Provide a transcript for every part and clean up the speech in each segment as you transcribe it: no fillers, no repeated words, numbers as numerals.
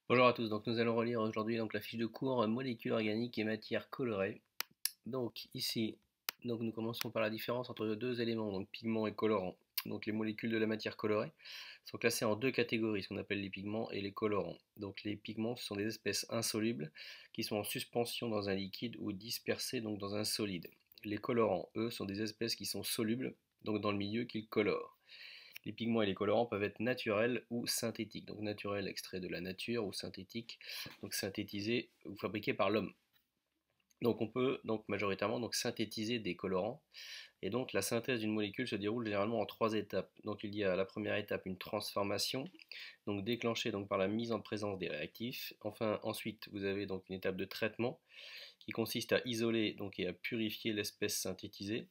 Bonjour à tous, donc nous allons relire aujourd'hui la fiche de cours molécules organiques et matières colorées. Donc ici, nous commençons par la différence entre deux éléments, donc pigments et colorants. Donc les molécules de la matière colorée sont classées en deux catégories, ce qu'on appelle les pigments et les colorants. Donc les pigments, ce sont des espèces insolubles qui sont en suspension dans un liquide ou dispersées donc dans un solide. Les colorants, eux, sont des espèces qui sont solubles, donc dans le milieu qu'ils colorent. Les pigments et les colorants peuvent être naturels ou synthétiques. Donc naturels extraits de la nature ou synthétiques, donc synthétisés ou fabriqués par l'homme. Donc on peut majoritairement synthétiser des colorants. Et donc la synthèse d'une molécule se déroule généralement en trois étapes. Donc il y a la première étape une transformation, donc déclenchée par la mise en présence des réactifs. Enfin ensuite vous avez donc une étape de traitement qui consiste à isoler et à purifier l'espèce synthétisée.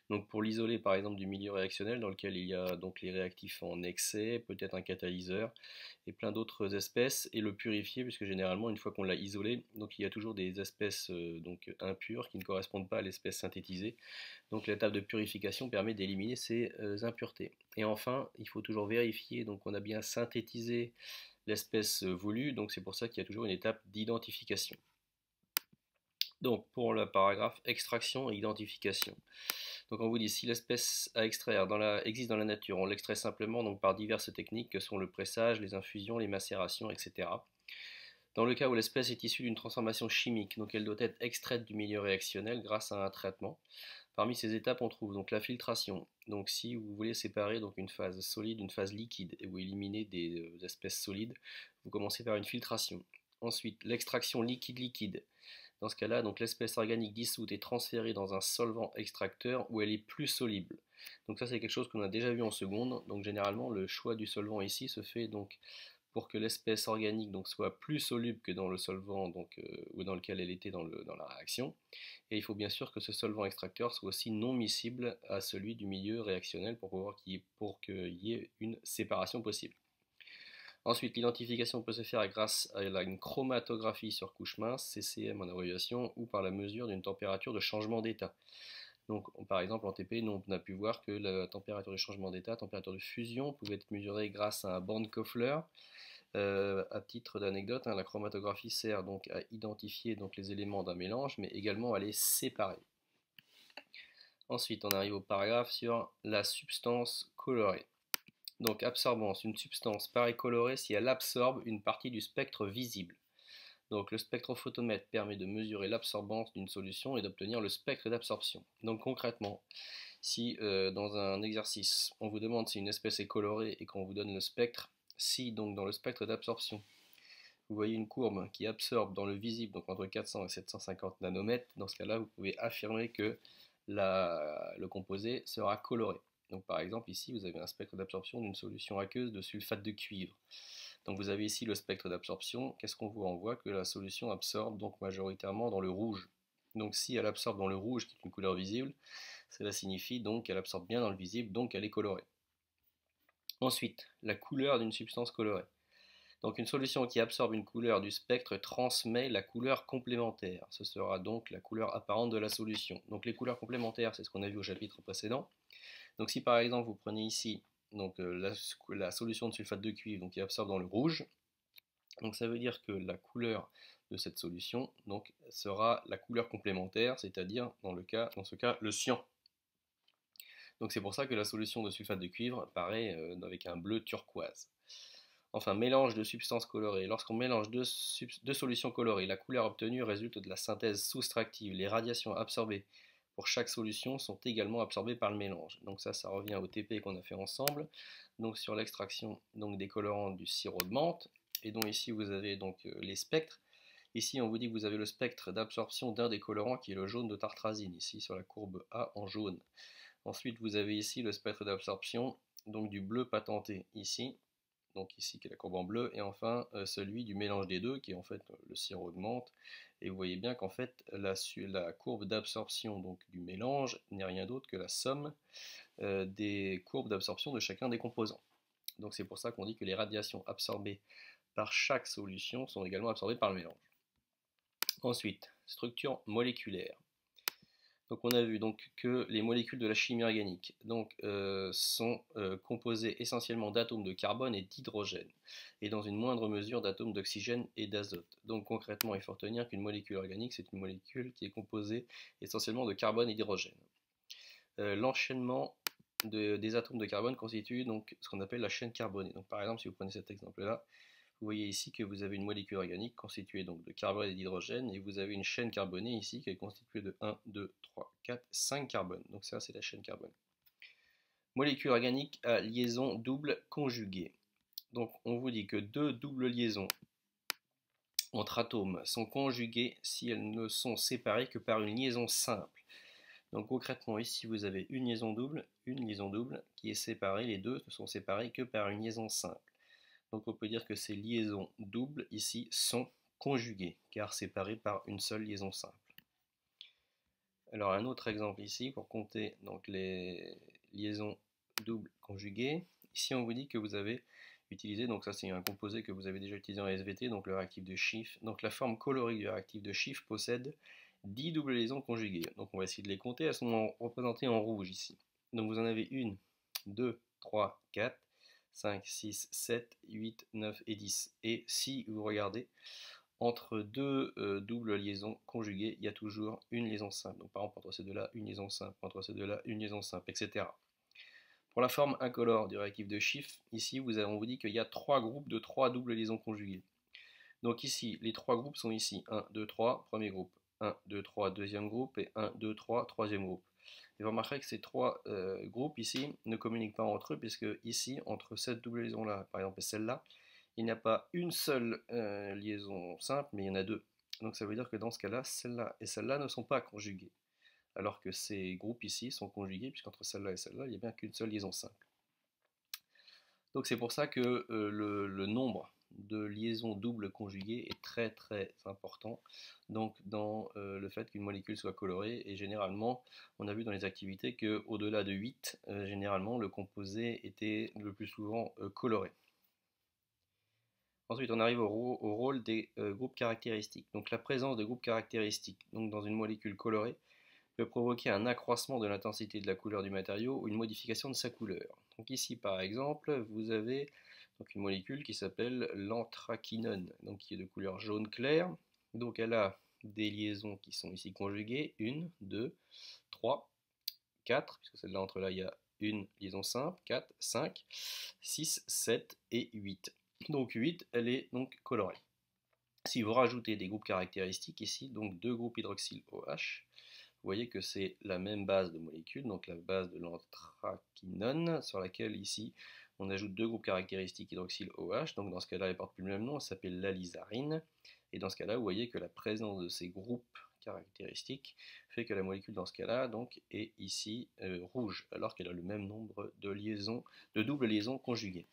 Donc pour l'isoler par exemple du milieu réactionnel dans lequel il y a donc les réactifs en excès, peut-être un catalyseur et plein d'autres espèces, et le purifier puisque généralement une fois qu'on l'a isolé, donc il y a toujours des espèces impures qui ne correspondent pas à l'espèce synthétisée. Donc l'étape de purification permet d'éliminer ces impuretés. Et enfin, il faut toujours vérifier donc on a bien synthétisé l'espèce voulue, donc c'est pour ça qu'il y a toujours une étape d'identification. Donc pour le paragraphe extraction et identification. Donc on vous dit si l'espèce à extraire existe dans la nature, on l'extrait simplement par diverses techniques que sont le pressage, les infusions, les macérations, etc. Dans le cas où l'espèce est issue d'une transformation chimique, donc elle doit être extraite du milieu réactionnel grâce à un traitement. Parmi ces étapes, on trouve donc la filtration. Donc si vous voulez séparer une phase solide d'une phase liquide et vous éliminez des espèces solides, vous commencez par une filtration. Ensuite, l'extraction liquide-liquide. Dans ce cas-là, l'espèce organique dissoute est transférée dans un solvant extracteur où elle est plus soluble. Donc ça c'est quelque chose qu'on a déjà vu en seconde. Donc généralement le choix du solvant ici se fait pour que l'espèce organique soit plus soluble que dans le solvant ou dans lequel elle était dans la réaction. Et il faut bien sûr que ce solvant extracteur soit aussi non miscible à celui du milieu réactionnel pour qu'il y ait une séparation possible. Ensuite, l'identification peut se faire grâce à une chromatographie sur couche mince, CCM en abréviation, ou par la mesure d'une température de changement d'état. Donc, par exemple, en TP, nous, on a pu voir que la température de changement d'état, la température de fusion, pouvait être mesurée grâce à un Born-Koffler. À titre d'anecdote, la chromatographie sert donc à identifier les éléments d'un mélange, mais également à les séparer. Ensuite, on arrive au paragraphe sur la substance colorée. Donc absorbance, une substance paraît colorée si elle absorbe une partie du spectre visible. Donc le spectrophotomètre permet de mesurer l'absorbance d'une solution et d'obtenir le spectre d'absorption. Donc concrètement, si dans un exercice on vous demande si une espèce est colorée et qu'on vous donne le spectre, si donc dans le spectre d'absorption vous voyez une courbe qui absorbe dans le visible donc entre 400 et 750 nanomètres, dans ce cas-là vous pouvez affirmer que le composé sera coloré. Donc par exemple ici vous avez un spectre d'absorption d'une solution aqueuse de sulfate de cuivre. Donc vous avez ici le spectre d'absorption. Qu'est-ce qu'on voit? On voit que la solution absorbe donc majoritairement dans le rouge. Donc si elle absorbe dans le rouge, qui est une couleur visible, cela signifie donc qu'elle absorbe bien dans le visible, donc elle est colorée. Ensuite, la couleur d'une substance colorée. Donc une solution qui absorbe une couleur du spectre transmet la couleur complémentaire. Ce sera donc la couleur apparente de la solution. Donc les couleurs complémentaires, c'est ce qu'on a vu au chapitre précédent. Donc si par exemple vous prenez ici la solution de sulfate de cuivre qui absorbe dans le rouge, donc ça veut dire que la couleur de cette solution sera la couleur complémentaire, c'est-à-dire dans ce cas le cyan. Donc c'est pour ça que la solution de sulfate de cuivre apparaît avec un bleu turquoise. Enfin, mélange de substances colorées. Lorsqu'on mélange deux solutions colorées, la couleur obtenue résulte de la synthèse soustractive. Les radiations absorbées pour chaque solution sont également absorbées par le mélange. Donc ça revient au TP qu'on a fait ensemble. Donc sur l'extraction des colorants du sirop de menthe. Et donc ici vous avez les spectres. Ici on vous dit que vous avez le spectre d'absorption d'un des colorants qui est le jaune de tartrazine, ici sur la courbe A en jaune. Ensuite vous avez ici le spectre d'absorption du bleu patenté ici. Donc ici qui est la courbe en bleu, et enfin celui du mélange des deux qui est en fait le sirop de menthe. Et vous voyez bien qu'en fait la courbe d'absorption du mélange n'est rien d'autre que la somme des courbes d'absorption de chacun des composants. Donc c'est pour ça qu'on dit que les radiations absorbées par chaque solution sont également absorbées par le mélange. Ensuite, structure moléculaire. Donc on a vu donc que les molécules de la chimie organique sont composées essentiellement d'atomes de carbone et d'hydrogène, et dans une moindre mesure d'atomes d'oxygène et d'azote. Donc concrètement, il faut retenir qu'une molécule organique, c'est une molécule qui est composée essentiellement de carbone et d'hydrogène. L'enchaînement des atomes de carbone constitue donc ce qu'on appelle la chaîne carbonée. Donc par exemple, si vous prenez cet exemple-là, vous voyez ici que vous avez une molécule organique constituée donc de carbone et d'hydrogène, et vous avez une chaîne carbonée ici qui est constituée de 1, 2, 3, 4, 5 carbones. Donc ça, c'est la chaîne carbone. Molécule organique à liaison double conjuguée. Donc on vous dit que deux doubles liaisons entre atomes sont conjuguées si elles ne sont séparées que par une liaison simple. Donc concrètement, ici vous avez une liaison double qui est séparée, les deux ne sont séparés que par une liaison simple. Donc on peut dire que ces liaisons doubles ici sont conjuguées, car séparées par une seule liaison simple. Alors un autre exemple ici, pour compter donc les liaisons doubles conjuguées. Ici on vous dit que vous avez utilisé, donc ça c'est un composé que vous avez déjà utilisé en SVT, donc le réactif de Schiff. Donc la forme colorique du réactif de Schiff possède 10 doubles liaisons conjuguées. Donc on va essayer de les compter, elles sont représentées en rouge ici. Donc vous en avez 1, 2, 3, 4, 5, 6, 7, 8, 9 et 10. Et si vous regardez, entre deux doubles liaisons conjuguées, il y a toujours une liaison simple. Donc par exemple, entre ces deux-là, une liaison simple, entre ces deux-là, une liaison simple, etc. Pour la forme incolore du réactif de Schiff, ici, on vous dit qu'il y a trois groupes de trois doubles liaisons conjuguées. Donc ici, les trois groupes sont ici. 1, 2, 3, premier groupe. 1, 2, 3, deuxième groupe. Et 1, 2, 3, troisième groupe. Et vous remarquerez que ces trois groupes ici ne communiquent pas entre eux, puisque ici, entre cette double liaison-là, par exemple, et celle-là, il n'y a pas une seule liaison simple, mais il y en a deux. Donc ça veut dire que dans ce cas-là, celle-là et celle-là ne sont pas conjuguées. Alors que ces groupes ici sont conjugués, puisqu'entre celle-là et celle-là, il n'y a bien qu'une seule liaison simple. Donc c'est pour ça que le nombre de liaisons doubles conjuguées est très très important donc dans le fait qu'une molécule soit colorée, et généralement on a vu dans les activités qu'au-delà de 8, généralement le composé était le plus souvent coloré. Ensuite, on arrive au rôle des groupes caractéristiques. Donc la présence de groupes caractéristiques donc dans une molécule colorée peut provoquer un accroissement de l'intensité de la couleur du matériau ou une modification de sa couleur. Donc ici, par exemple, vous avez donc une molécule qui s'appelle l'anthraquinone, donc qui est de couleur jaune clair. Donc elle a des liaisons qui sont ici conjuguées, 1, 2, 3, 4, puisque celle-là entre là il y a une liaison simple, 4, 5, 6, 7 et 8. Donc 8, elle est donc colorée. Si vous rajoutez des groupes caractéristiques ici, donc deux groupes hydroxyle OH, vous voyez que c'est la même base de molécules, donc la base de l'anthraquinone, sur laquelle ici on ajoute deux groupes caractéristiques hydroxyle OH, donc dans ce cas-là elle porte plus le même nom, elle s'appelle l'alizarine, et dans ce cas-là vous voyez que la présence de ces groupes caractéristiques fait que la molécule dans ce cas-là donc est ici rouge, alors qu'elle a le même nombre de liaisons, de doubles liaisons conjuguées.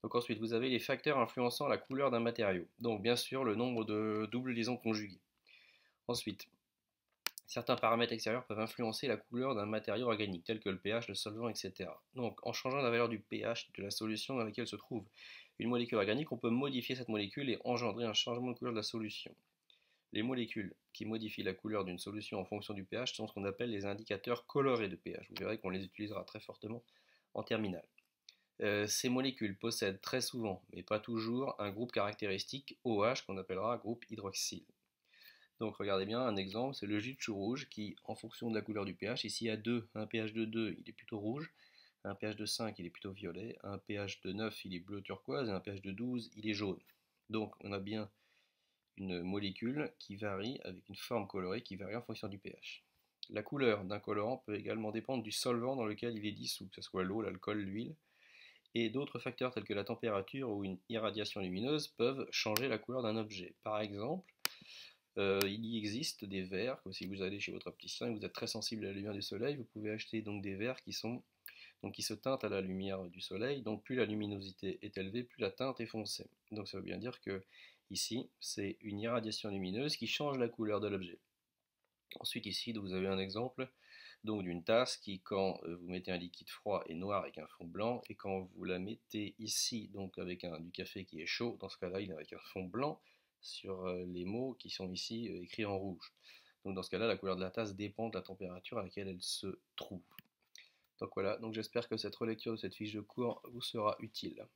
Donc ensuite vous avez les facteurs influençant la couleur d'un matériau, donc bien sûr le nombre de doubles liaisons conjuguées. Ensuite, certains paramètres extérieurs peuvent influencer la couleur d'un matériau organique, tel que le pH, le solvant, etc. Donc, en changeant la valeur du pH de la solution dans laquelle se trouve une molécule organique, on peut modifier cette molécule et engendrer un changement de couleur de la solution. Les molécules qui modifient la couleur d'une solution en fonction du pH sont ce qu'on appelle les indicateurs colorés de pH. Vous verrez qu'on les utilisera très fortement en terminale. Ces molécules possèdent très souvent, mais pas toujours, un groupe caractéristique OH qu'on appellera groupe hydroxyle. Donc regardez bien, un exemple, c'est le jus de chou rouge qui, en fonction de la couleur du pH, ici à 2, un pH de 2, il est plutôt rouge, un pH de 5, il est plutôt violet, un pH de 9, il est bleu turquoise, et un pH de 12, il est jaune. Donc on a bien une molécule qui varie avec une forme colorée qui varie en fonction du pH. La couleur d'un colorant peut également dépendre du solvant dans lequel il est dissous, que ce soit l'eau, l'alcool, l'huile, et d'autres facteurs tels que la température ou une irradiation lumineuse peuvent changer la couleur d'un objet. Par exemple, il y existe des verres, que si vous allez chez votre opticien et que vous êtes très sensible à la lumière du soleil, vous pouvez acheter donc des verres qui se teintent à la lumière du soleil. Donc plus la luminosité est élevée, plus la teinte est foncée. Donc ça veut bien dire que ici, c'est une irradiation lumineuse qui change la couleur de l'objet. Ensuite ici, vous avez un exemple donc d'une tasse qui, quand vous mettez un liquide froid, est noir avec un fond blanc, et quand vous la mettez ici donc avec du café qui est chaud, dans ce cas-là, il est avec un fond blanc sur les mots qui sont ici écrits en rouge. Donc dans ce cas-là, la couleur de la tasse dépend de la température à laquelle elle se trouve. Donc voilà, donc j'espère que cette relecture de cette fiche de cours vous sera utile.